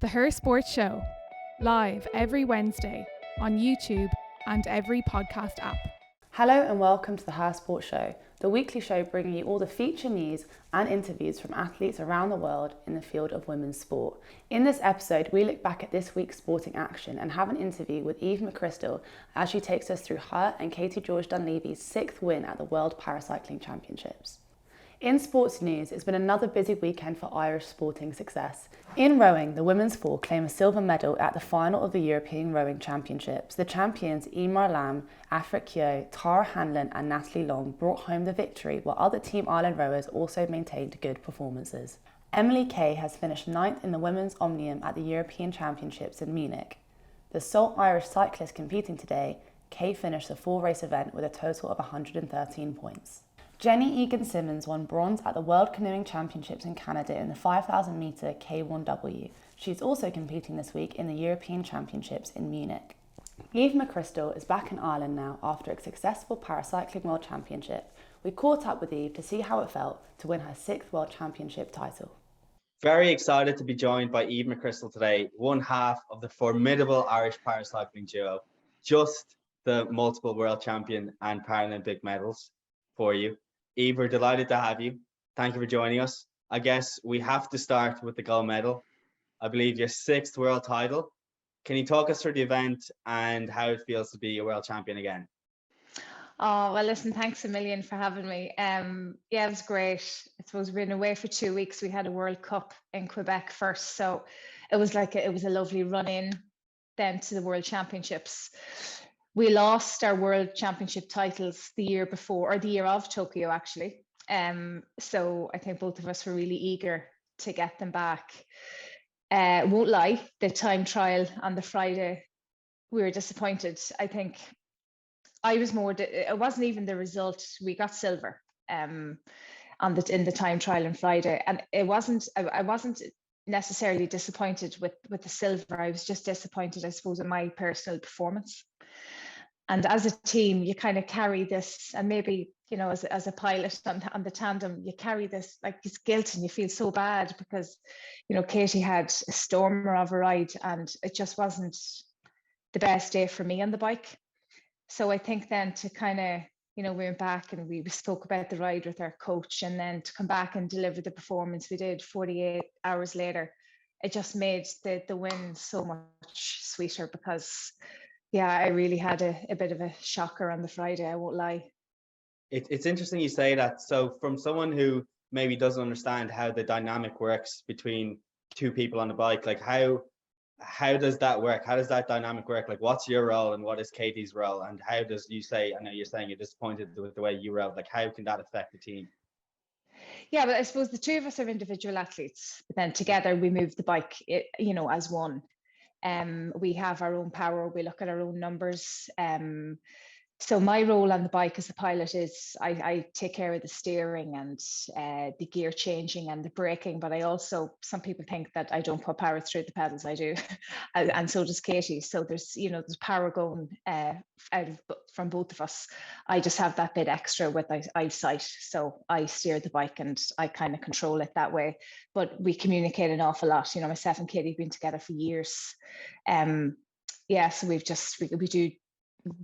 The Her Sports Show, live every Wednesday on YouTube and every podcast app. Hello and welcome to the Her Sports Show, the weekly show bringing you all the feature news and interviews from athletes around the world in the field of women's sport. In this episode, we look back at this week's sporting action and have an interview with McCrystal as she takes us through her and Katie-George Dunlevy's 6th win at the World Paracycling Championships. In sports news, it's been another busy weekend for Irish sporting success. In rowing, the women's four claim a silver medal at the final of the European Rowing Championships. The champions Emer Lamb, Afrit Keogh, Tara Hanlon and Natalie Long brought home the victory, while other Team Ireland rowers also maintained good performances. Emily Kay has finished 9th in the women's omnium at the European Championships in Munich. The sole Irish cyclist competing today, Kay finished the 4-race event with a total of 113 points. Jenny Egan-Simmons won bronze at the World Canoeing Championships in Canada in the 5,000 metre K1W. She's also competing this week in the European Championships in Munich. McCrystal is back in Ireland now after a successful Paracycling World Championship. We caught up with Eve to see how it felt to win her 6th World Championship title. Very excited to be joined by McCrystal today, one half of the formidable Irish paracycling duo. Just the multiple world champion and Paralympic medals for you. Eve, we're delighted to have you. Thank you for joining us. I guess we have to start with the gold medal. I believe your 6th world title. Can you talk us through the event and how it feels to be a world champion again? Oh, well, listen, thanks a million for having me. Yeah, it was great. I suppose we've been away for 2 weeks. We had a World Cup in Quebec first. So it was it was a lovely run in then to the World Championships. We lost our World Championship titles the year before, or the year of Tokyo, actually. So I think both of us were really eager to get them back. Won't lie, the time trial on the Friday, we were disappointed. I think I was more, it wasn't even the result. We got silver in the time trial on Friday. And I wasn't necessarily disappointed with the silver. I was just disappointed, I suppose, in my personal performance. And as a team, you kind of carry this, and maybe, you know, as a pilot on the tandem, you carry this guilt, and you feel so bad because, you know, Katie had a stormer of a ride and it just wasn't the best day for me on the bike. So I think then to kind of, you know, we went back and we spoke about the ride with our coach, and then to come back and deliver the performance we did 48 hours later, it just made the win so much sweeter because, yeah, I really had a bit of a shocker on the Friday, I won't lie. It's interesting you say that. So from someone who maybe doesn't understand how the dynamic works between two people on the bike, like how does that work? How does that dynamic work? Like, what's your role and what is Katie's role? And how does you say, I know you're saying you're disappointed with the way you rode, like how can that affect the team? Yeah, but I suppose the two of us are individual athletes, but then together we move the bike, you know, as one. We have our own power, we look at our own numbers. So my role on the bike as a pilot is I take care of the steering and the gear changing and the braking, but I also, some people think that I don't put power through the pedals, I do, and so does Katie. So there's, you know, there's power going from both of us. I just have that bit extra with eyesight, so I steer the bike and I kind of control it that way. But we communicate an awful lot. You know, myself and Katie have been together for years. Yeah, so we do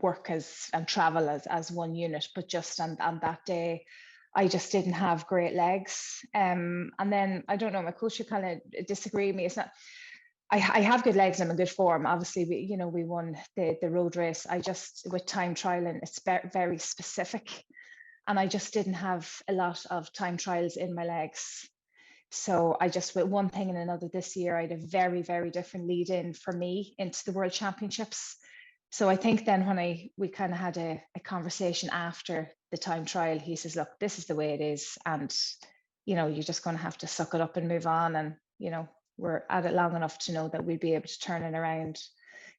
work and travel as one unit, but just on that day I just didn't have great legs, and then I don't know, my coach would kind of disagree with me. It's not, I have good legs, I'm in good form. Obviously we won the road race. I just, with time trialing, it's very specific, and I just didn't have a lot of time trials in my legs. So I just, with one thing and another this year, I had a very, very different lead in for me into the World Championships. So I think then when we kind of had a conversation after the time trial, he says, look, this is the way it is. And, you know, you're just going to have to suck it up and move on. And, you know, we're at it long enough to know that we'll be able to turn it around.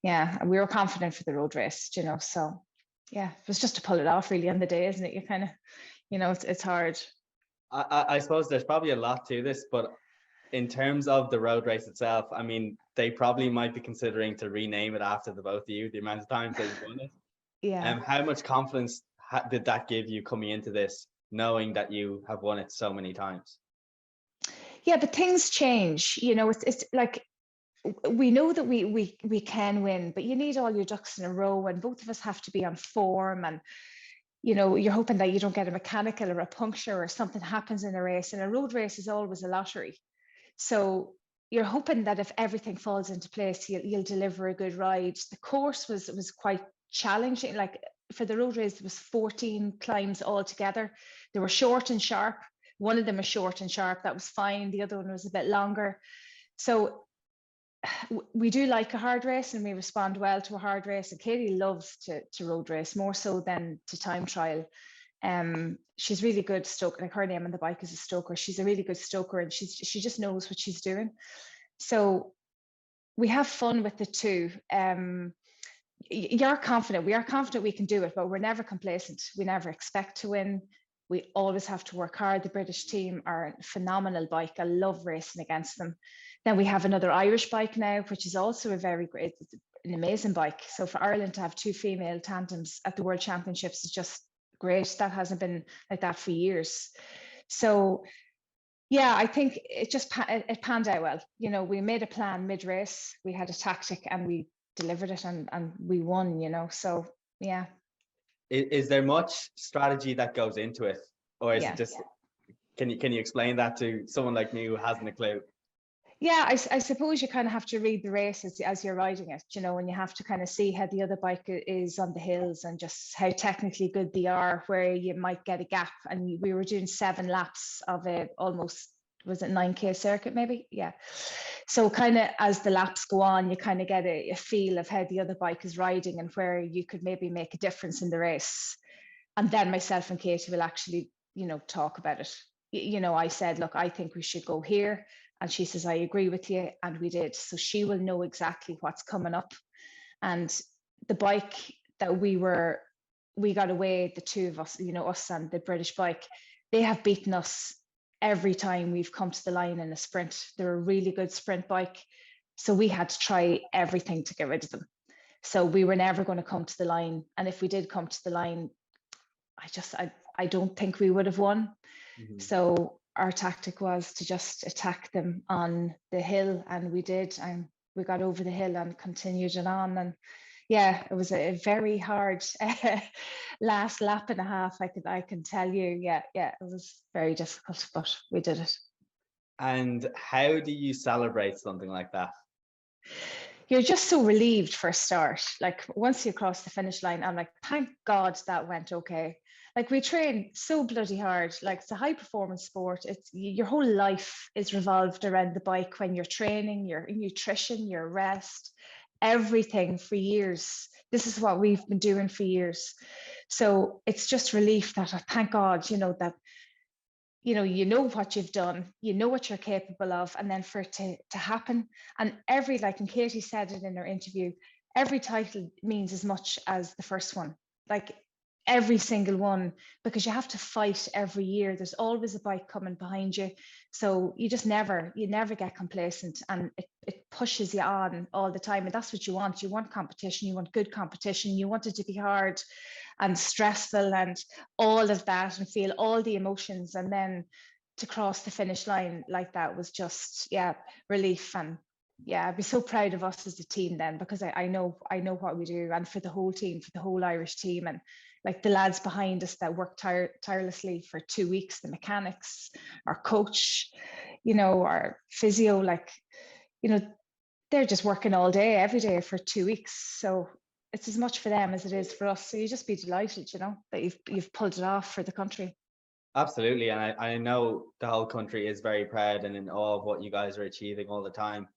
Yeah, and we were confident for the road race, you know, so yeah, it was just to pull it off really on the day, isn't it? You kind of, you know, it's hard. I suppose there's probably a lot to this, but in terms of the road race itself, I mean, they probably might be considering to rename it after the both of you, the amount of times that you've won it. Yeah. How much confidence did that give you coming into this, knowing that you have won it so many times? Yeah, but things change. You know, it's like we know that we can win, but you need all your ducks in a row, and both of us have to be on form. And you're hoping that you don't get a mechanical or a puncture or something happens in a race. And a road race is always a lottery. So you're hoping that if everything falls into place, you'll deliver a good ride. The course was quite challenging. Like for the road race, there was 14 climbs altogether. They were short and sharp. One of them was short and sharp. That was fine. The other one was a bit longer. So we do like a hard race, and we respond well to a hard race. And Katie loves to road race more so than to time trial. She's really good stoker. Like her name on the bike is a stoker. She's a really good stoker, and she just knows what she's doing. So we have fun with the two. You're confident. We are confident we can do it, but we're never complacent. We never expect to win. We always have to work hard. The British team are a phenomenal bike. I love racing against them. Then we have another Irish bike now, which is also a very great, an amazing bike. So for Ireland to have two female tandems at the World Championships is just great. That hasn't been like that for years. So yeah, I think it panned out well. We made a plan mid-race, we had a tactic, and we delivered it, and we won, so yeah. Is there much strategy that goes into it, or is it just, can you explain that to someone like me who hasn't a clue? Yeah, I suppose you kind of have to read the race as you're riding it, and you have to kind of see how the other bike is on the hills and just how technically good they are, where you might get a gap. And we were doing 7 laps of almost, was it 9K circuit maybe? Yeah. So kind of as the laps go on, you kind of get a feel of how the other bike is riding and where you could maybe make a difference in the race. And then myself and Katie will actually, talk about it. I said, look, I think we should go here. And she says, I agree with you. And we did. So she will know exactly what's coming up. And the bike that we got away, the two of us, us and the British bike, they have beaten us every time we've come to the line in a sprint. They're a really good sprint bike. So we had to try everything to get rid of them. So we were never going to come to the line. And if we did come to the line, I don't think we would have won. Mm-hmm. So our tactic was to just attack them on the hill, and we did, and we got over the hill and continued it on. And yeah, it was a very hard last lap and a half, I can tell you. Yeah, it was very difficult, but we did it. And how do you celebrate something like that? You're just so relieved for a start. Like once you cross the finish line, I'm like, thank God that went okay. Like we train so bloody hard. Like it's a high performance sport. It's your whole life is revolved around the bike when you're training, your nutrition, your rest, everything for years. This is what we've been doing for years. So it's just relief that thank God, that you know what you've done, you know what you're capable of, and then for it to happen. And and Katie said it in her interview, every title means as much as the first one, like every single one, because you have to fight every year. There's always a bike coming behind you. So you never get complacent, and it pushes you on all the time. And that's what you want. You want competition, you want good competition, you want it to be hard and stressful and all of that, and feel all the emotions. And then to cross the finish line like that was just, relief. And I'd be so proud of us as a team then, because I know what we do, and for the whole team, for the whole Irish team, and like the lads behind us that worked tirelessly for 2 weeks, the mechanics, our coach, our physio, they're just working all day, every day for 2 weeks. So it's as much for them as it is for us. So you just be delighted, that you've pulled it off for the country. Absolutely. And I know the whole country is very proud and in awe of what you guys are achieving all the time.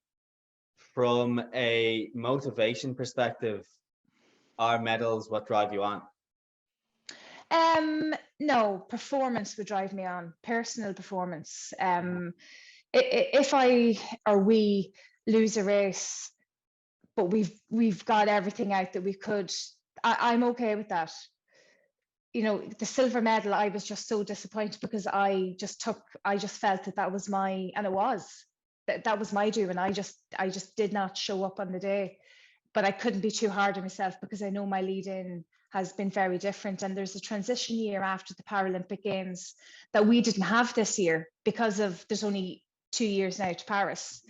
From a motivation perspective, are medals what drive you on? No, performance would drive me on, personal performance. If I or we lose a race, but we've got everything out that we could, I'm okay with that. The silver medal, I was just so disappointed, because I just felt that was my, and it was, that was my due, and I just did not show up on the day. But I couldn't be too hard on myself, because I know my lead in has been very different, and there's a transition year after the Paralympic Games that we didn't have this year, because of there's only 2 years now to Paris.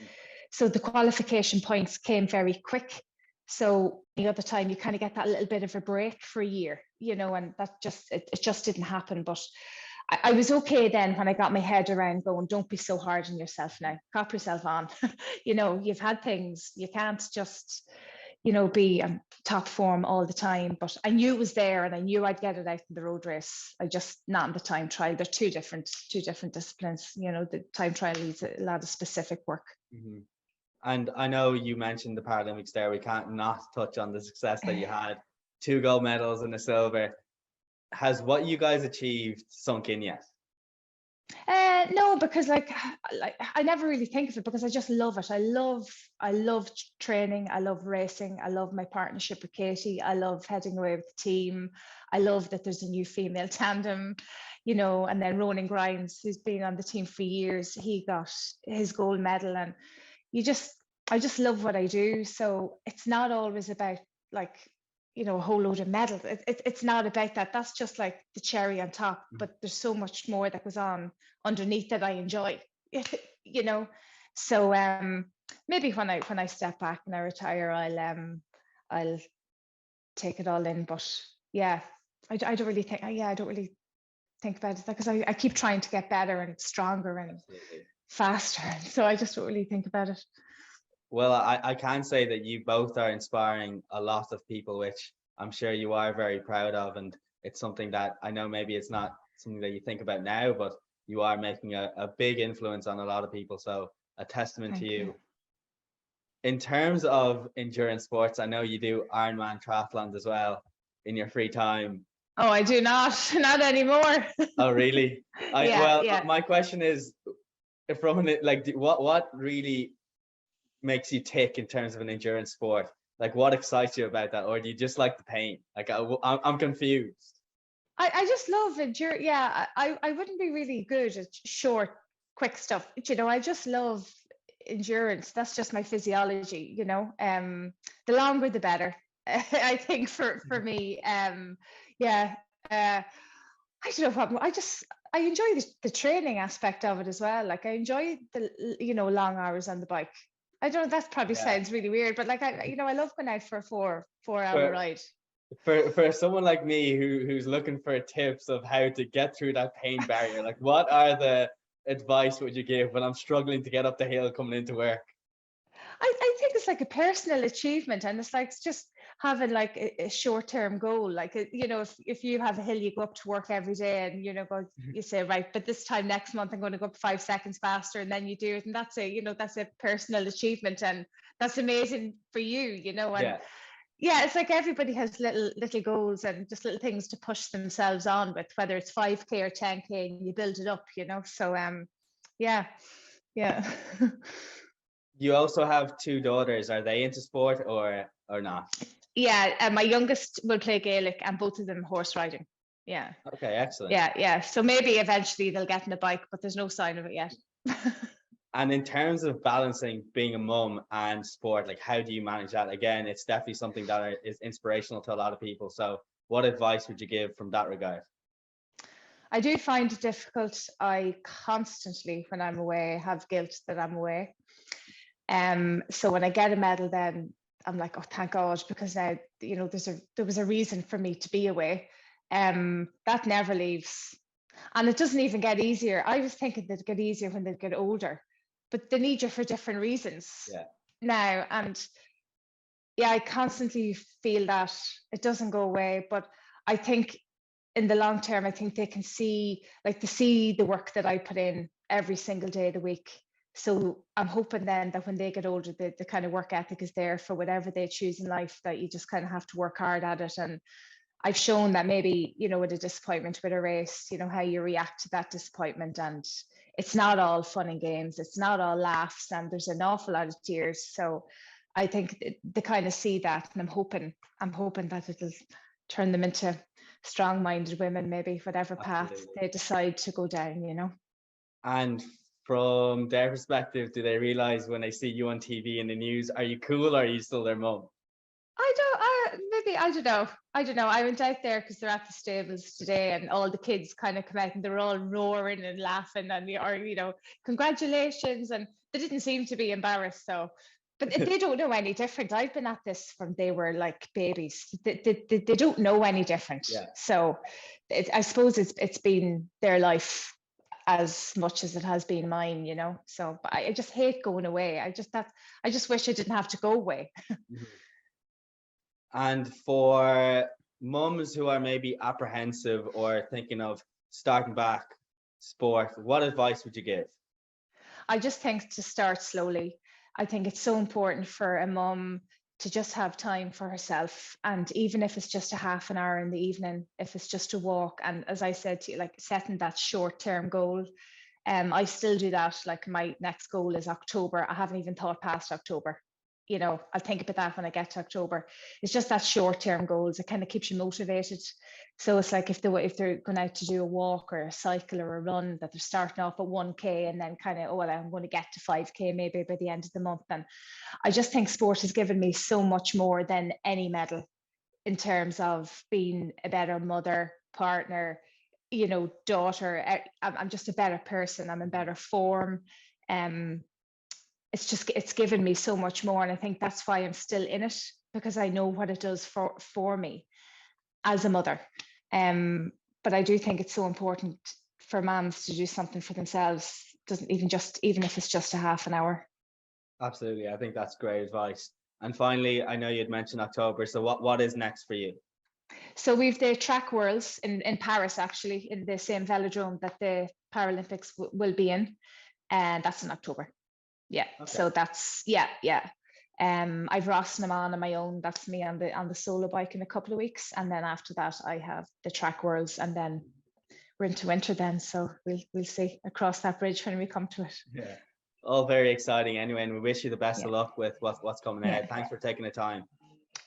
So the qualification points came very quick. So the other time you kind of get that little bit of a break for a year, and that just, it just didn't happen. But I was okay then when I got my head around going, don't be so hard on yourself now, cop yourself on. You've had things, you can't just, be on top form all the time. But I knew it was there, and I knew I'd get it out in the road race. I just, not in the time trial. They're two different disciplines. The time trial needs a lot of specific work. Mm-hmm. And I know you mentioned the Paralympics there. We can't not touch on the success that you had. 2 gold medals and a silver. Has what you guys achieved sunk in yet? No, because like I never really think of it, because I just love it. I love training. I love racing. I love my partnership with Katie. I love heading away with the team. I love that there's a new female tandem, and then Ronan Grimes, who's been on the team for years, he got his gold medal. And I just love what I do. So it's not always about like, a whole load of medals. It's not about that. That's just like the cherry on top. But there's so much more that goes on underneath that I enjoy, So maybe when I step back and I retire, I'll take it all in. But yeah, I don't really think. I don't really think about it, because I keep trying to get better and stronger and faster. So I just don't really think about it. Well, I can say that you both are inspiring a lot of people, which I'm sure you are very proud of. And it's something that I know maybe it's not something that you think about now, but you are making a big influence on a lot of people. So a testament to you. In terms of endurance sports, I know you do Ironman triathlons as well in your free time. Oh, I do not anymore. Oh, really? Yeah. My question is, from like, what really makes you tick in terms of an endurance sport? Like, what excites you about that? Or do you just like the pain? Like, I'm confused. I just love endurance. Yeah, I wouldn't be really good at short, quick stuff. I just love endurance. That's just my physiology, the longer the better. I think for me. Yeah. I don't know what, I enjoy the training aspect of it as well. Like I enjoy the, long hours on the bike. I don't know, that probably sounds really weird, but like I love going out for a 4-hour ride. For someone like me who's looking for tips of how to get through that pain barrier, like what are the advice would you give when I'm struggling to get up the hill coming into work? I think it's like a personal achievement, and it's like just having like a short-term goal. Like if you have a hill, you go up to work every day, and you say, right, but this time next month I'm going to go up 5 seconds faster, and then you do it, and that's a personal achievement, and that's amazing for you, and yeah, it's like everybody has little goals and just little things to push themselves on with, whether it's 5K or 10K, and you build it up, so yeah. You also have 2 daughters. Are they into sport or not? Yeah, and my youngest will play Gaelic, and both of them horse riding. Yeah. Okay, excellent. Yeah. So maybe eventually they'll get in a bike, but there's no sign of it yet. And in terms of balancing being a mum and sport, like how do you manage that? Again, it's definitely something that is inspirational to a lot of people. So what advice would you give from that regard? I do find it difficult. I constantly, when I'm away, have guilt that I'm away. So when I get a medal, then I'm like, oh, thank God, because now, there was a reason for me to be away. That never leaves. And it doesn't even get easier. I was thinking they'd get easier when they get older, but they need you for different reasons now. And yeah, I constantly feel that it doesn't go away, but I think in the long term, I think they can see the work that I put in every single day of the week. So I'm hoping then that when they get older, the kind of work ethic is there for whatever they choose in life, that you just kind of have to work hard at it. And I've shown that maybe, with a disappointment with a race, how you react to that disappointment. And it's not all fun and games. It's not all laughs, and there's an awful lot of tears. So I think they kind of see that, and I'm hoping that it'll turn them into strong-minded women, maybe whatever path they decide to go down, And from their perspective, do they realize when they see you on TV in the news, are you cool or are you still their mum? I don't know. I went out there because they're at the stables today, and all the kids kind of come out and they're all roaring and laughing, and congratulations. And they didn't seem to be embarrassed. So, but they don't know any different. I've been at this from they were like babies. They don't know any different. Yeah. So I suppose it's been their life as much as it has been mine, you know. So but I just hate going away. I just wish I didn't have to go away. And for mums who are maybe apprehensive or thinking of starting back sport, what advice would you give? I just think to start slowly. I think it's so important for a mum to just have time for herself. And even if it's just a half an hour in the evening, if it's just a walk, and as I said to you, like setting that short-term goal. I still do that. Like my next goal is October. I haven't even thought past October. You know, I'll think about that when I get to October. It's just that short-term goals. It kind of keeps you motivated. So it's like if they're going out to do a walk or a cycle or a run, that they're starting off at 1K and then kind of, oh, well, I'm going to get to 5K maybe by the end of the month. And I just think sport has given me so much more than any medal in terms of being a better mother, partner, you know, daughter. I'm just a better person. I'm in better form. It's given me so much more, and I think that's why I'm still in it, because I know what it does for me as a mother. But I do think it's so important for moms to do something for themselves. Even if it's just a half an hour. Absolutely, I think that's great advice. And finally, I know you'd mentioned October, so what is next for you? So we've the track worlds in Paris, actually, in the same velodrome that the Paralympics will be in, and that's in October. Yeah. Okay. So that's yeah. I've Rosnam on my own. That's me on the solo bike in a couple of weeks, and then after that I have the track worlds, and then we're into winter then. So we'll see. Across that bridge when we come to it. Yeah. All very exciting anyway, and we wish you the best of luck with what's coming ahead. Thanks for taking the time.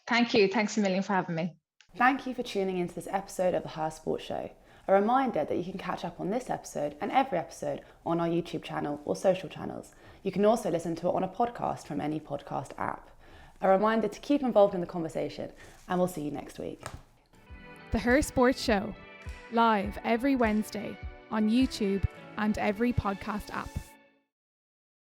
Thank you. Thanks a million for having me. Thank you for tuning into this episode of the Her Sport Show. A reminder that you can catch up on this episode and every episode on our YouTube channel or social channels. You can also listen to it on a podcast from any podcast app. A reminder to keep involved in the conversation, and we'll see you next week. The Her Sport Show, live every Wednesday on YouTube and every podcast app.